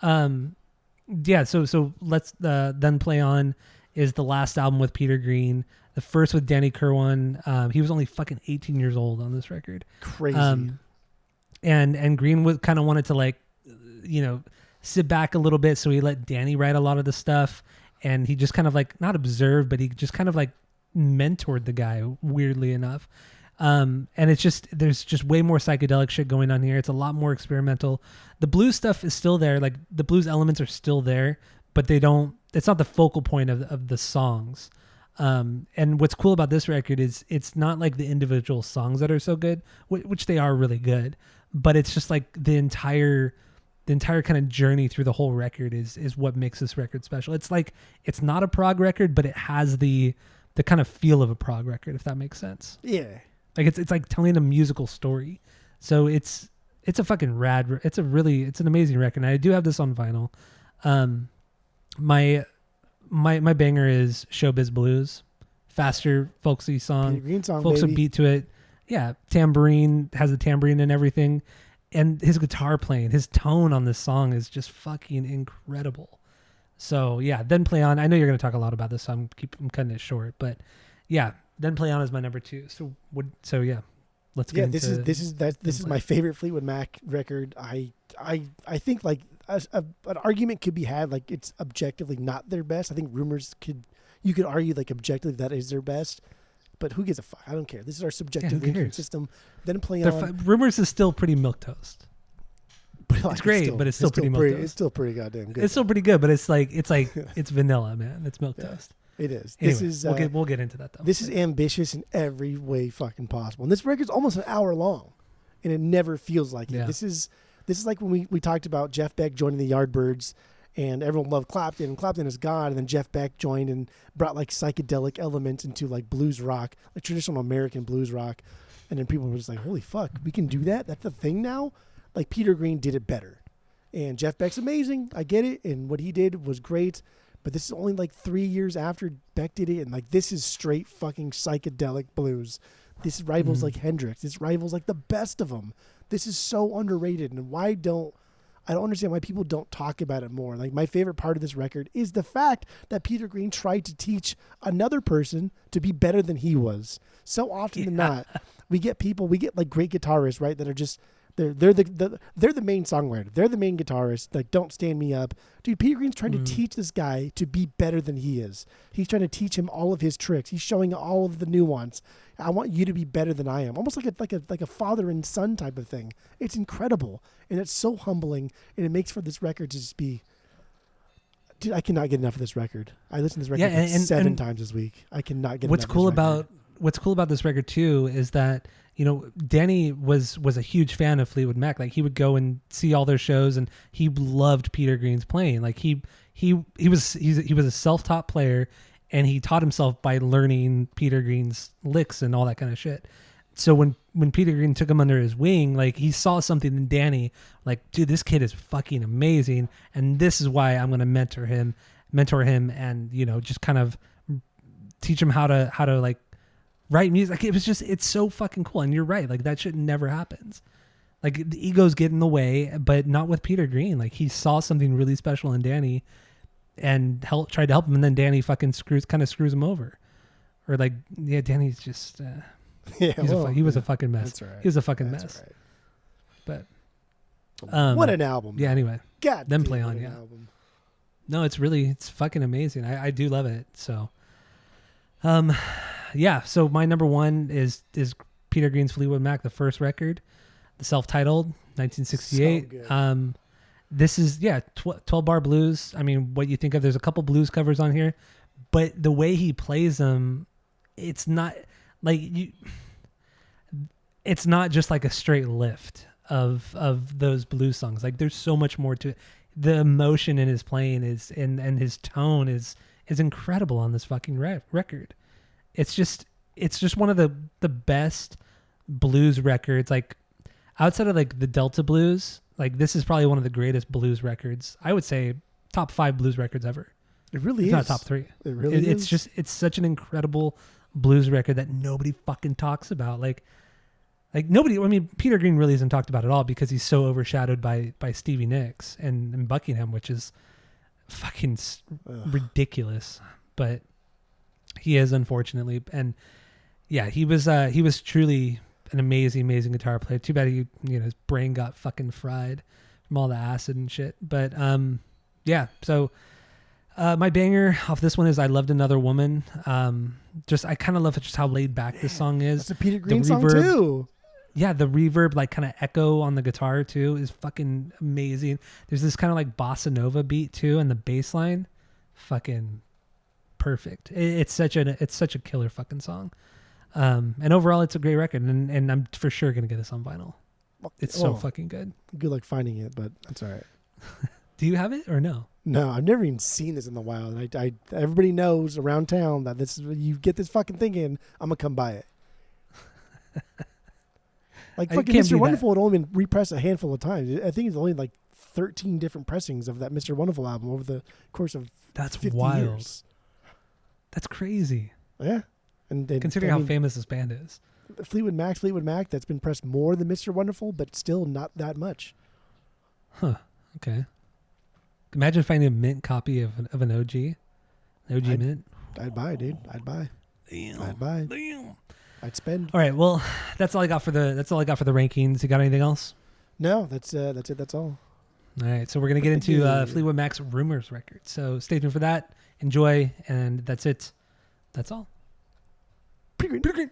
Yeah. So let's Then Play On is the last album with Peter Green. The first with Danny Kirwan. He was only fucking 18 years old on this record. Crazy. And Green kind of wanted to like, sit back a little bit. So he let Danny write a lot of the stuff, and he just kind of like not observed, but he just kind of like mentored the guy, weirdly enough. And there's just way more psychedelic shit going on here. It's a lot more experimental. The blues stuff is still there. Like the blues elements are still there, but it's not the focal point of the songs. And what's cool about this record is it's not like the individual songs that are so good, which they are really good, but it's just like the entire kind of journey through the whole record is what makes this record special. It's like, it's not a prog record, but it has the kind of feel of a prog record, if that makes sense. Yeah. Like it's like telling a musical story. So it's a fucking rad. It's an amazing record. And I do have this on vinyl. My banger is Showbiz Blues, faster folksy song. Green song, folks baby. With beat to it. Yeah, tambourine, has a tambourine and everything. and his guitar playing, his tone on this song is just fucking incredible. So yeah, Then Play On. I know you're going to talk a lot about this, so I'm cutting it short. But yeah, Then Play On is my number 2. So yeah, let's get into this is my favorite Fleetwood Mac record. I think like an argument could be had, like it's objectively not their best. I think you could argue like objectively that is their best. But who gives a fuck? I don't care. This is our subjective ranking system. Then Play On. Rumors is still pretty milquetoast. But it's great, but it's still pretty milquetoast. It's still pretty goddamn good. It's still pretty good, but it's vanilla, man. It's milquetoast. It is. Anyway, this is we'll get into that though. This is ambitious in every way fucking possible. And this record's almost an hour long, and it never feels like it. This is like when we talked about Jeff Beck joining the Yardbirds. And everyone loved Clapton, and Clapton is God. And then Jeff Beck joined and brought like psychedelic elements into like blues rock, like traditional American blues rock. And then people were just like, holy fuck, we can do that? That's the thing now? Like Peter Green did it better. And Jeff Beck's amazing. I get it. And what he did was great. But this is only like 3 years after Beck did it. And like, this is straight fucking psychedelic blues. This rivals like Hendrix. This rivals like the best of them. This is so underrated. And I don't understand why people don't talk about it more. Like my favorite part of this record is the fact that Peter Green tried to teach another person to be better than he was. So often than not, we get like great guitarists, right? That are just, they're the main songwriter. They're the main guitarist. Like, don't stand me up. Dude, Peter Green's trying to teach this guy to be better than he is. He's trying to teach him all of his tricks. He's showing all of the nuance. I want you to be better than I am. Almost like a father and son type of thing. It's incredible. And it's so humbling. And it makes for this record to just be... Dude, I cannot get enough of this record. I listened to this record seven times this week. I cannot get enough of this record. What's cool about this record, too, is that, you know, Danny was a huge fan of Fleetwood Mac. Like, he would go and see all their shows, and he loved Peter Green's playing. Like, he was a self-taught player, and he taught himself by learning Peter Green's licks and all that kind of shit. So when Peter Green took him under his wing, like, he saw something in Danny, like, dude, this kid is fucking amazing, and this is why I'm going to mentor him, and, you know, just kind of teach him how to like write music. Like, it's so fucking cool. And you're right, like, that shit never happens. Like, the egos get in the way, but not with Peter Green. Like, he saw something really special in Danny and tried to help him, and then Danny fucking screws him over. Or like, yeah, Danny's just he was a fucking mess. That's right. He was a fucking mess. Right. But what an album. Yeah, anyway. God, Then Play On, yeah. Album. No, it's fucking amazing. I do love it. So yeah, so my number 1 is Peter Green's Fleetwood Mac, the first record, the self-titled, 1968. So good. This is 12 bar blues. I mean, what you think of, there's a couple blues covers on here, but the way he plays them, it's not like it's not just like a straight lift of those blues songs. Like, there's so much more to it. The emotion in his playing and his tone is incredible on this fucking record. It's just one of the best blues records. Like, outside of like the Delta blues, like, this is probably one of the greatest blues records. I would say top 5 blues records ever. It really it's is. Not top 3. It really is. It's such an incredible blues record that nobody fucking talks about. Like nobody, I mean, Peter Green really isn't talked about at all because he's so overshadowed by Stevie Nicks and Buckingham, which is fucking ridiculous. But he is, unfortunately. And yeah, he was truly an amazing guitar player. Too bad his brain got fucking fried from all the acid and shit. But yeah, so my banger off this one is I Loved Another Woman. I kind of love just how laid back this song is. It's a Peter Green song too. Yeah, the reverb, like, kind of echo on the guitar too is fucking amazing. There's this kind of like bossa nova beat too, and the bass line, fucking perfect. It's such a killer fucking song. And overall, it's a great record, and I'm for sure gonna get this on vinyl. It's so fucking good. Good luck finding it, but that's all right. Do you have it or no? No, I've never even seen this in the wild. I everybody knows around town that this, you get this fucking thing in, I'm gonna come buy it. Like, fucking Mr. Wonderful had only been repressed a handful of times. I think it's only like 13 different pressings of that Mr. Wonderful album over the course of 50 wild. Years. That's crazy. Yeah. And considering how famous this band is. Fleetwood Mac. That's been pressed more than Mr. Wonderful, but still not that much. Huh. Okay. Imagine finding a mint copy of an OG mint. I'd buy, dude. I'd buy. I'd buy. I'd spend. All right. Well, that's all I got for the rankings. You got anything else? No, that's it. That's all. All right. So we're gonna get into Fleetwood Mac's Rumors record. So stay tuned for that. Enjoy, and that's it. That's all. Pretty green.